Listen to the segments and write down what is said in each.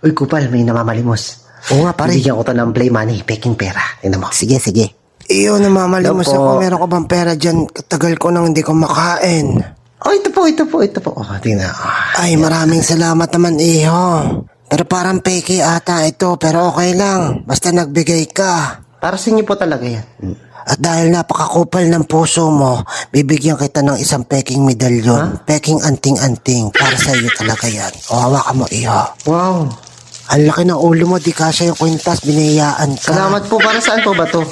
Uy, Kupal, may namamalimos. Oo nga, pare. Bibigyan ko to ng play money, peking pera. Tingnan mo. Sige, sige. Iyo, namamalimos Opo. ako. Meron ka bang pera dyan? Katagal ko nang hindi ko makain. Oh, ito po. Oh, tingnan. Ay, maraming salamat naman, iho. Pero parang peke ata ito, pero okay lang. Basta nagbigay ka. Para sa inyo po talaga yan. At dahil napakakupal ng puso mo, bibigyan kita ng isang peking medalyon. Peking anting-anting. Para sa iyo talaga yan. O, hawakan mo, iho. Wow. Ang laki ng ulo mo, di kasya yung kwintas, binayaan ka. Salamat po. Para saan po ba to?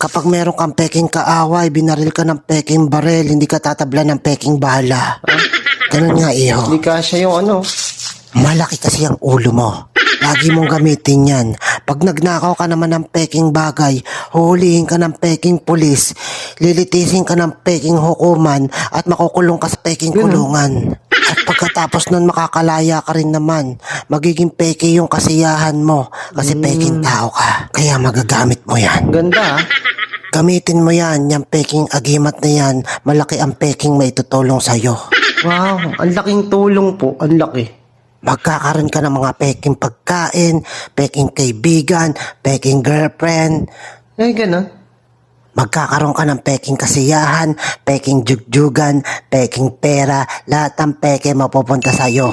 Kapag meron kang peking kaaway, binaril ka ng peking barel, hindi ka tatabla ng peking bala. Ganun nga, iho. Hindi kasya yung ano. Malaki kasi ang ulo mo. Lagi mong gamitin yan. Pag nagnakaw ka naman ng peking bagay, huhulihin ka ng peking pulis, lilitisin ka ng peking hukuman, at makukulong ka sa peking kulungan. At pagkatapos nun makakalaya ka rin naman. Magiging peke yung kasiyahan mo kasi peking tao ka. Kaya magagamit mo yan. Ganda Gamitin mo yan, yung peking agimat na yan, malaki ang peking maitutulong sa'yo. Wow. Ang laking tulong po. Ang laki. Magkakaroon ka ng mga peking pagkain, peking kaibigan, peking girlfriend. Ay, ganun. Magkakaroon ka ng peking kasiyahan, peking jugjugan, peking pera, lahat ng peke mapupunta sa'yo.